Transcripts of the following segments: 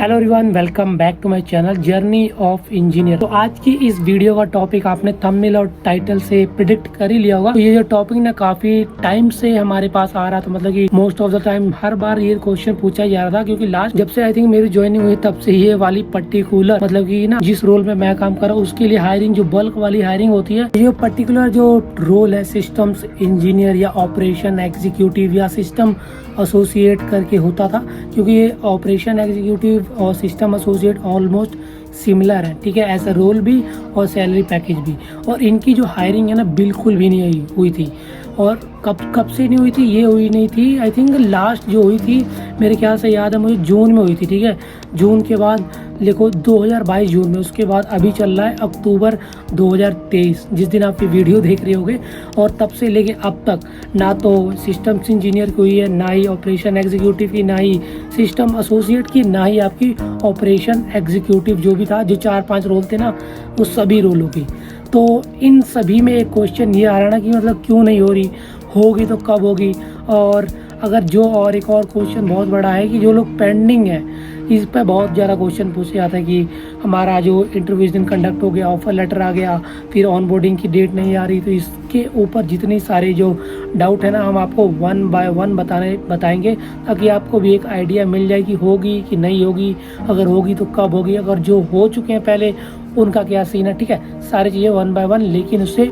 Hello everyone, welcome back to my channel journey of engineer. तो आज की इस वीडियो का टॉपिक आपने थंबनेल और टाइटल से प्रिडिक्ट कर ही लिया होगा। तो ये जो टॉपिक ना काफी टाइम से हमारे पास आ रहा था, मतलब कि मोस्ट ऑफ द टाइम हर बार ये क्वेश्चन पूछा जा रहा था, क्योंकि लास्ट जब से आई थिंक मेरी ज्वाइनिंग हुई तब से ये वाली पर्टिकुलर मतलब कि ना जिस रोल में मैं काम कर रहा हूँ उसके लिए हायरिंग, जो बल्क वाली हायरिंग होती है, ये पर्टिकुलर जो रोल है सिस्टम्स इंजीनियर या ऑपरेशन एग्जीक्यूटिव या सिस्टम एसोसिएट करके होता था, क्योंकि ये ऑपरेशन एग्जीक्यूटिव और सिस्टम एसोसिएट ऑलमोस्ट सिमिलर है। ठीक है, ऐसा रोल भी और सैलरी पैकेज भी। और इनकी जो हायरिंग है ना बिल्कुल भी नहीं हुई थी। और कब से नहीं हुई थी, ये हुई नहीं थी। आई थिंक लास्ट जो हुई थी मेरे ख्याल से याद है मुझे जून में हुई थी। ठीक है, जून के बाद लिखो 2022 जून में, उसके बाद अभी चल रहा है अक्टूबर 2023 जिस दिन आप ये वीडियो देख रहे होगे। और तब से लेके अब तक ना तो सिस्टम्स इंजीनियर की हुई है, ना ही ऑपरेशन एग्जीक्यूटिव की, ना ही सिस्टम एसोसिएट की, ना ही आपकी ऑपरेशन एग्जीक्यूटिव जो भी था, जो 4-5 रोल थे ना वो सभी रोलों की। तो इन सभी में एक क्वेश्चन ये आ रहा ना कि मतलब क्यों नहीं हो रही, होगी तो कब होगी। और अगर जो और एक और क्वेश्चन बहुत बड़ा है कि जो लोग पेंडिंग है, इस पर बहुत ज़्यादा क्वेश्चन पूछे जाता है कि हमारा जो इंटरव्यू दिन कंडक्ट हो गया, ऑफर लेटर आ गया, फिर ऑनबोर्डिंग की डेट नहीं आ रही। तो इसके ऊपर जितने सारे जो डाउट है ना हम आपको वन बाय वन बताएंगे, ताकि आपको भी एक आइडिया मिल जाए कि होगी कि नहीं होगी, अगर होगी तो कब होगी, अगर जो हो चुके हैं पहले उनका क्या सीन है। ठीक है, सारी चीज़ें वन बाय वन, लेकिन उससे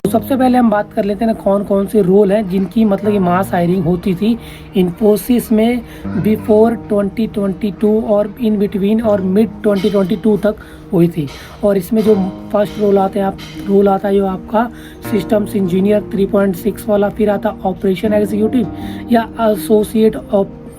सबसे पहले हम बात कर लेते हैं ना कौन कौन से रोल हैं जिनकी मतलब कि मास हायरिंग होती थी इन्फोसिस में बिफोर 2022 और इन बिटवीन और मिड 2022 तक हुई थी। और इसमें जो फर्स्ट रोल आता है जो आपका सिस्टम्स इंजीनियर 3.6 वाला, फिर आता ऑपरेशन एग्जीक्यूटिव या एसोसिएट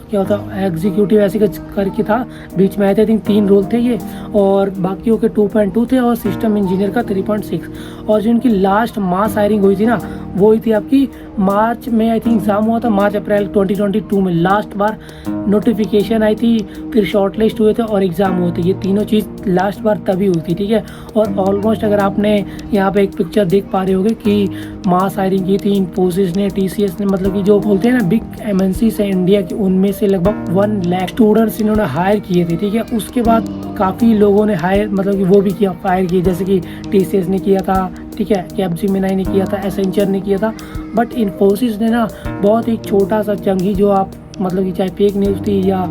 क्या होता एग्जीक्यूटिव, ऐसे करके था। बीच में आए थे आई थिंक 3 रोल थे ये, और बाकियों के 2.2 थे, और सिस्टम इंजीनियर का 3.6। और जो इनकी लास्ट मास हायरिंग हुई थी ना वो हुई थी आपकी मार्च में, आई थिंक एग्जाम हुआ था मार्च अप्रैल 2022 में। लास्ट बार नोटिफिकेशन आई थी, फिर शॉर्ट लिस्ट हुए थे और एग्ज़ाम हुए थे। ये तीनों चीज़ लास्ट बार तभी हुई थी। ठीक है, और ऑलमोस्ट अगर आपने यहाँ पे एक पिक्चर देख पा रहे होगे कि मास हायरिंग की थी इन्फोसिस ने, TCS ने, मतलब कि जो बोलते हैं ना बिग MNCs है इंडिया की, उनमें से लगभग 1 लाख स्टूडेंट्स इन्होंने हायर किए थे। ठीक है, उसके बाद काफ़ी लोगों ने हायर मतलब कि वो भी किया, फायर किए, जैसे कि TCS ने किया था, ठीक है, कैपजेमिनी ने किया था, एसेंचर ने किया था। बट इन्फोसिस ने ना बहुत ही छोटा सा चंग ही, जो आप मतलब कि चाहे फेक न्यूज़ थी या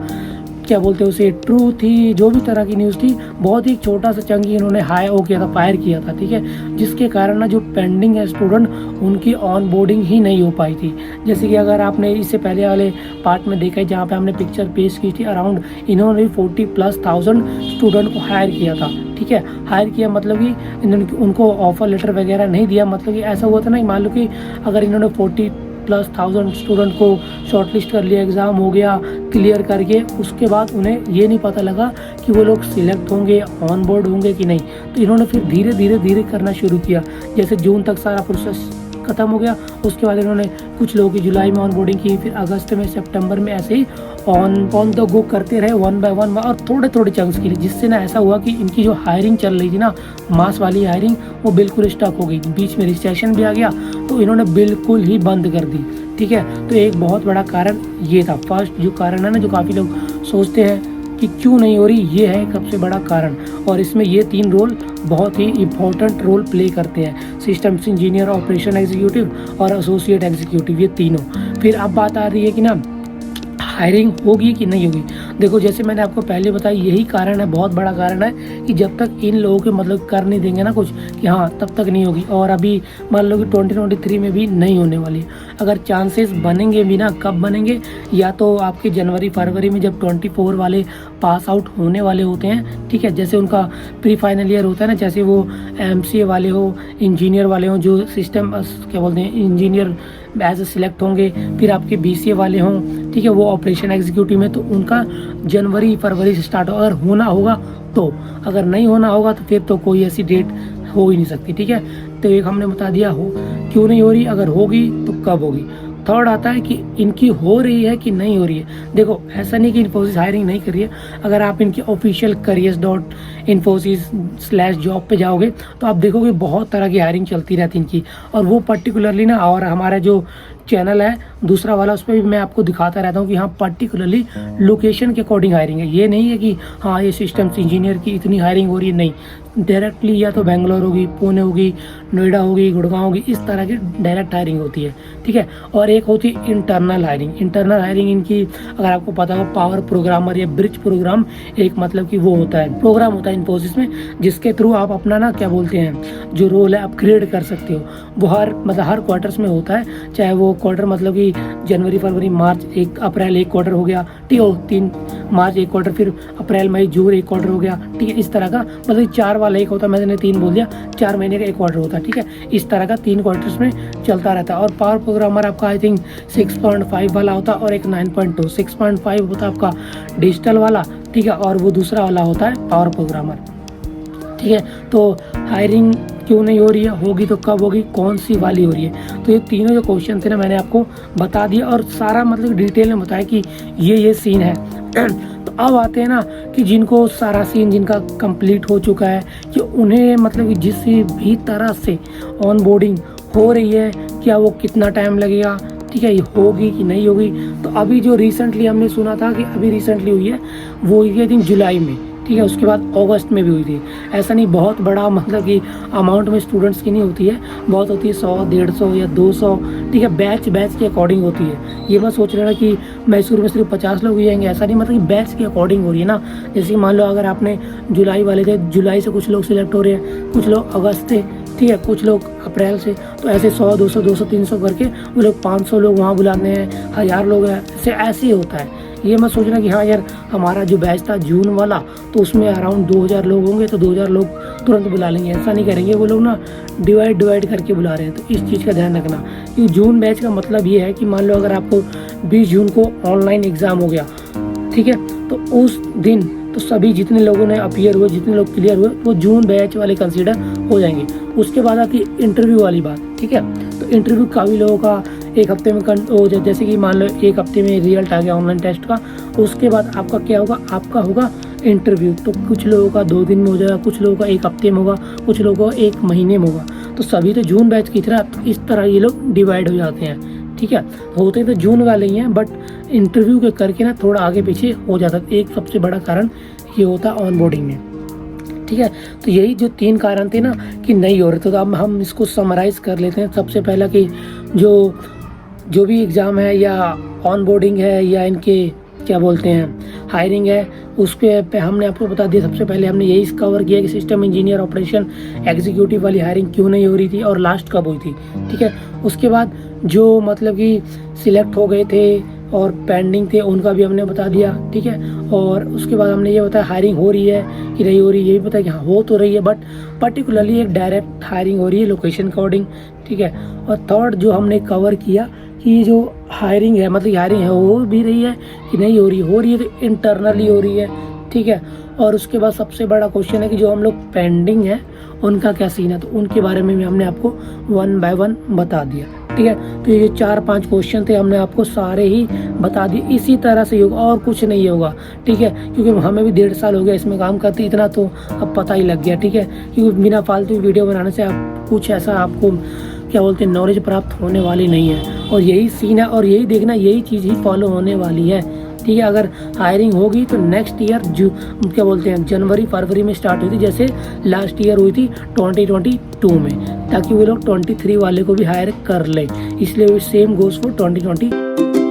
क्या बोलते हैं उसे ट्रू थी, जो भी तरह की न्यूज़ थी, बहुत ही छोटा सा चंग ही इन्होंने किया था, फायर किया था। ठीक है, जिसके कारण ना जो पेंडिंग है स्टूडेंट उनकी ऑन बोर्डिंग ही नहीं हो पाई थी। जैसे कि अगर आपने इससे पहले वाले पार्ट में देखा है जहाँ पे हमने पिक्चर पेश की थी, अराउंड इन्होंने 40,000+ स्टूडेंट को हायर किया था। ठीक है, हायर किया मतलब कि इन्होंने उनको ऑफर लेटर वगैरह नहीं दिया। मतलब कि ऐसा हुआ था ना, मान लो कि अगर इन्होंने 40,000+ स्टूडेंट को शॉर्टलिस्ट कर लिया, एग्ज़ाम हो गया क्लियर करके, उसके बाद उन्हें ये नहीं पता लगा कि वो लोग सिलेक्ट होंगे, ऑन बोर्ड होंगे कि नहीं। तो इन्होंने फिर धीरे धीरे करना शुरू किया। जैसे जून तक सारा प्रोसेस ख़त्म हो गया, उसके बाद इन्होंने कुछ लोगों की जुलाई में ऑन बोर्डिंग की, फिर अगस्त में, सितंबर में, ऐसे ही ऑन द गो करते रहे वन बाय वन, और थोड़े चंक्स के लिए। जिससे ना ऐसा हुआ कि इनकी जो हायरिंग चल रही थी ना, मास वाली हायरिंग, वो बिल्कुल स्टक हो गई। बीच में रिसेशन भी आ गया तो इन्होंने बिल्कुल ही बंद कर दी। ठीक है, तो एक बहुत बड़ा कारण ये था। फर्स्ट जो कारण है ना, जो काफ़ी लोग सोचते हैं कि क्यों नहीं हो रही, ये है सबसे बड़ा कारण। और इसमें ये 3 रोल बहुत ही इम्पोर्टेंट रोल प्ले करते हैं, सिस्टम्स इंजीनियर, ऑपरेशन एग्जीक्यूटिव और एसोसिएट एग्जीक्यूटिव, ये तीनों। फिर अब बात आ रही है कि ना हायरिंग होगी कि नहीं होगी। देखो, जैसे मैंने आपको पहले बताया, यही कारण है, बहुत बड़ा कारण है कि जब तक इन लोगों के मतलब कर नहीं देंगे ना कुछ, कि हाँ, तब तक नहीं होगी। और अभी मान लो कि 2023 में भी नहीं होने वाली। अगर चांसेस बनेंगे भी ना, कब बनेंगे, या तो आपके जनवरी फरवरी में जब 24 वाले पास आउट होने वाले होते हैं। ठीक है, जैसे उनका प्री फाइनल ईयर होता है ना, जैसे वो MCA वाले हो, इंजीनियर वाले हों, जो सिस्टम क्या बोलते हैं इंजीनियर एज ए सिलेक्ट होंगे, फिर आपके BCA वाले हों, ठीक है, वो ऑपरेशन एग्जीक्यूटिव में, तो उनका जनवरी फरवरी से स्टार्ट अगर होना होगा तो, अगर नहीं होना होगा तो फिर तो कोई ऐसी डेट हो ही नहीं सकती। ठीक है, तो एक हमने बता दिया हो क्यों नहीं हो रही, अगर होगी तो कब होगी। थर्ड आता है कि इनकी हो रही है कि नहीं हो रही है। देखो ऐसा नहीं कि इन्फोसिस हायरिंग नहीं कर रही है, अगर आप इनकी ऑफिशियल careers.infosys/job पे जाओगे तो आप देखोगे बहुत तरह की हायरिंग चलती रहती है इनकी। और वो पर्टिकुलरली ना, और हमारा जो चैनल है दूसरा वाला, उस पर भी मैं आपको दिखाता रहता हूँ कि हाँ पर्टिकुलरली लोकेशन के अकॉर्डिंग हायरिंग है। ये नहीं है कि हाँ ये सिस्टम्स इंजीनियर की इतनी हायरिंग हो रही है, नहीं, डायरेक्टली या तो बेंगलोर होगी, पुणे होगी, नोएडा होगी, गुड़गांव होगी, इस तरह की डायरेक्ट हायरिंग होती है, ठीक है। और एक होती है इंटरनल हायरिंग। इंटरनल हायरिंग इनकी, अगर आपको पता हो, पावर प्रोग्रामर या ब्रिज प्रोग्राम, एक मतलब कि वो होता है, प्रोग्राम होता है इन्फोसिस में, जिसके थ्रू आप अपना ना क्या बोलते हैं जो रोल है अपग्रेड कर सकते हो। वो हर क्वार्टर्स में होता है, चाहे वो क्वार्टर मतलब कि जनवरी फरवरी मार्च, 1 अप्रैल एक क्वार्टर हो गया, ठीक है, 3 मार्च एक क्वार्टर, फिर अप्रैल मई जून एक क्वार्टर हो गया, ठीक है। इस तरह का मतलब 4 वाला एक होता है, मैंने 3 बोल दिया, 4 महीने का एक क्वार्टर होता है, ठीक है। इस तरह का 3 क्वार्टर्स में चलता रहता है। और पावर प्रोग्रामर आपका आई थिंक 6.5 वाला होता है और एक 9.2। 6.5 होता है आपका डिजिटल वाला, ठीक है, और वो दूसरा वाला होता है पावर प्रोग्रामर, ठीक है। तो हायरिंग क्यों नहीं हो रही है, होगी तो कब होगी, कौन सी वाली हो रही है, तो ये तीनों जो क्वेश्चन थे ना मैंने आपको बता दिया और सारा मतलब डिटेल में बताया कि ये सीन है। तो अब आते हैं ना कि जिनको सारा सीन जिनका कंप्लीट हो चुका है, कि उन्हें मतलब कि जिस भी तरह से ऑन बोर्डिंग हो रही है, क्या वो कितना टाइम लगेगा, ठीक है, ये होगी कि नहीं होगी। तो अभी जो रिसेंटली हमने सुना था कि अभी रिसेंटली हुई है, वो हुई आई थिंक जुलाई में, ठीक है, उसके बाद अगस्त में भी हुई थी। ऐसा नहीं बहुत बड़ा मतलब कि अमाउंट में स्टूडेंट्स की नहीं होती है, बहुत होती है 100, 150 या 200, ठीक है, बैच के अकॉर्डिंग होती है। ये मत सोच लेना कि मैसूर में सिर्फ 50 लोग ही जाएंगे, ऐसा नहीं, मतलब कि बैच के अकॉर्डिंग हो रही है ना। जैसे मान लो अगर आपने जुलाई वाले थे, जुलाई से कुछ लोग सिलेक्ट हो रहे हैं, कुछ लोग अगस्त से, ठीक है, कुछ लोग अप्रैल से, तो ऐसे 100, 200, 200, 300 करके वो लोग 500 लोग वहाँ बुलाते हैं, 1000 लोग हैं, ऐसे ही होता है। ये मत सोचना कि हाँ यार हमारा जो बैच था जून वाला तो उसमें अराउंड 2000 लोग होंगे तो 2000 लोग तुरंत बुला लेंगे, ऐसा नहीं करेंगे। वो लोग ना डिवाइड करके बुला रहे हैं, तो इस चीज़ का ध्यान रखना। कि जून बैच का मतलब ये है कि मान लो अगर आपको 20 जून को ऑनलाइन एग्ज़ाम हो गया, ठीक है, तो उस दिन तो सभी जितने लोगों ने अपीयर हुए, जितने लोग क्लियर हुए, वो जून बैच वाले कंसीडर हो जाएंगे। उसके बाद आती है इंटरव्यू वाली बात, ठीक है। तो इंटरव्यू काफ़ी लोगों का एक हफ्ते में हो जाए, जैसे कि मान लो एक हफ्ते में रिजल्ट आ गया ऑनलाइन टेस्ट का, उसके बाद आपका क्या होगा, आपका होगा इंटरव्यू। तो कुछ लोगों का 2 दिन में हो जाएगा, कुछ लोगों का 1 हफ्ते में होगा, कुछ लोगों का 1 महीने में होगा। तो सभी तो जून बैच की तरह तो इस तरह ये लोग डिवाइड हो जाते हैं, ठीक है। होते तो जून वाले ही हैं, बट इंटरव्यू के करके ना थोड़ा आगे पीछे हो जाता है। एक सबसे बड़ा कारण ये होता है ऑन बोर्डिंग में, ठीक है। तो यही जो 3 कारण थे ना कि नहीं हो रहे, तो अब हम इसको समराइज़ कर लेते हैं। सबसे पहला कि जो भी एग्ज़ाम है या ऑन बोर्डिंग है या इनके क्या बोलते हैं हायरिंग है, उसके पे हमने आपको बता दिया। सबसे पहले हमने यही कवर किया कि सिस्टम इंजीनियर ऑपरेशन एग्जीक्यूटिव वाली हायरिंग क्यों नहीं हो रही थी और लास्ट कब हुई थी, ठीक है। उसके बाद जो मतलब कि सिलेक्ट हो गए थे और पेंडिंग थे उनका भी हमने बता दिया, ठीक है। और उसके बाद हमने ये बताया हायरिंग हो रही है कि नहीं हो रही, ये भी पता है कि हाँ हो तो रही है, बट पर्टिकुलरली एक डायरेक्ट हायरिंग हो रही है लोकेशन अकॉर्डिंग, ठीक है। और थर्ड जो हमने कवर किया कि जो हायरिंग है, मतलब हायरिंग है हो भी रही है कि नहीं हो रही है तो इंटरनली हो रही है, ठीक है। और उसके बाद सबसे बड़ा क्वेश्चन है कि जो हम लोग पेंडिंग है उनका क्या सीन है, तो उनके बारे में भी हमने आपको 1 बाय 1 बता दिया, ठीक है। तो ये 4-5 क्वेश्चन थे, हमने आपको सारे ही बता दिए। इसी तरह से होगा और कुछ नहीं होगा, ठीक है, क्योंकि हमें भी 1.5 साल हो गया इसमें काम करते, इतना तो अब पता ही लग गया, ठीक है। क्योंकि बिना फालतू वीडियो बनाने से आप कुछ ऐसा आपको क्या बोलते हैं नॉलेज प्राप्त होने वाली नहीं है। और यही सीन है और यही देखना, यही चीज़ ही फॉलो होने वाली है, ठीक है। अगर हायरिंग होगी तो नेक्स्ट ईयर क्या बोलते हैं जनवरी फरवरी में स्टार्ट हुई थी, जैसे लास्ट ईयर हुई थी 2022 में, ताकि वो लोग 23 वाले को भी हायर कर लें। इसलिए सेम गोज़ फॉर 2020।